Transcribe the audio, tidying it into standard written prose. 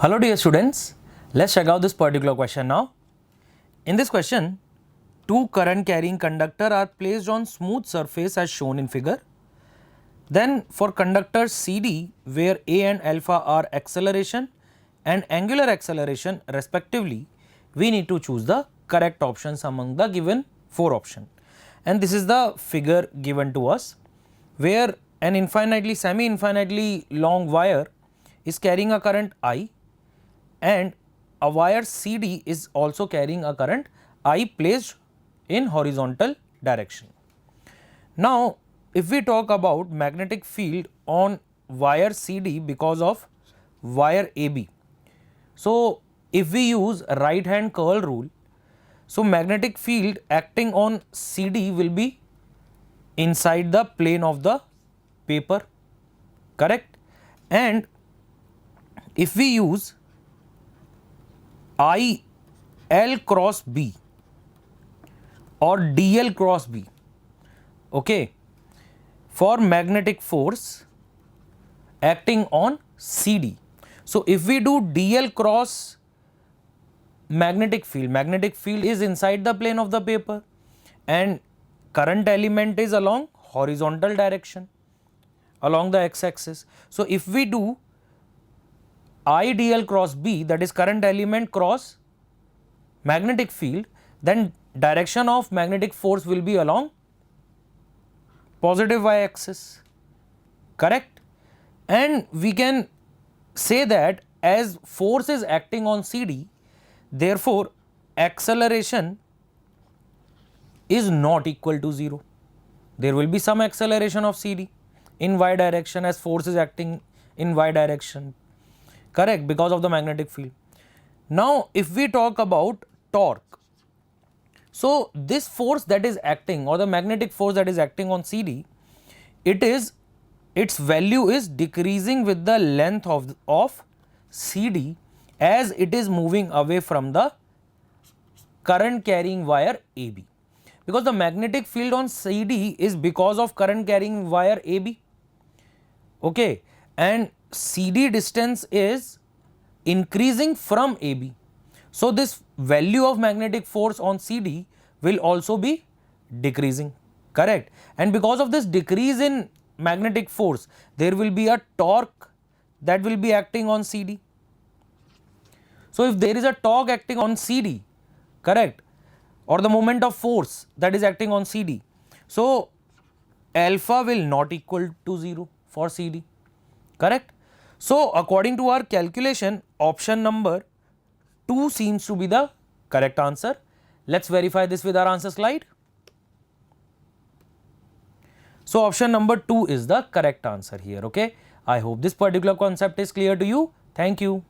Hello dear students, let's check out this particular question now. In this question, two current carrying conductor are placed on smooth surface as shown in figure. Then for conductor CD, where A and alpha are acceleration and angular acceleration respectively, we need to choose the correct options among the given four options. And this is the figure given to us, where an semi-infinitely long wire is carrying a current I, and a wire CD is also carrying a current I placed in horizontal direction. Now, if we talk about magnetic field on wire CD because of wire AB, so if we use right hand curl rule, so magnetic field acting on CD will be inside the plane of the paper, correct? And if we use IL cross B or DL cross B, okay, for magnetic force acting on CD. So if we do DL cross magnetic field is inside the plane of the paper and current element is along horizontal direction along the x-axis. So if we do IDL cross B, that is current element cross magnetic field, then direction of magnetic force will be along positive y-axis, correct? And we can say that as force is acting on CD, therefore acceleration is not equal to 0. There will be some acceleration of CD in y direction as force is acting in y direction, correct, because of the magnetic field. Now if we talk about torque, so this force that is acting, or the magnetic force that is acting on CD, its value is decreasing with the length of CD as it is moving away from the current carrying wire AB, because the magnetic field on CD is because of current carrying wire AB, okay, and CD distance is increasing from AB. So this value of magnetic force on CD will also be decreasing, correct? And because of this decrease in magnetic force, there will be a torque that will be acting on CD. So if there is a torque acting on CD, correct, or the moment of force that is acting on CD, so alpha will not equal to 0 for CD, correct? So according to our calculation, option number 2 seems to be the correct answer. Let's verify this with our answer slide. So option number 2 is the correct answer here, okay? I hope this particular concept is clear to you. Thank you.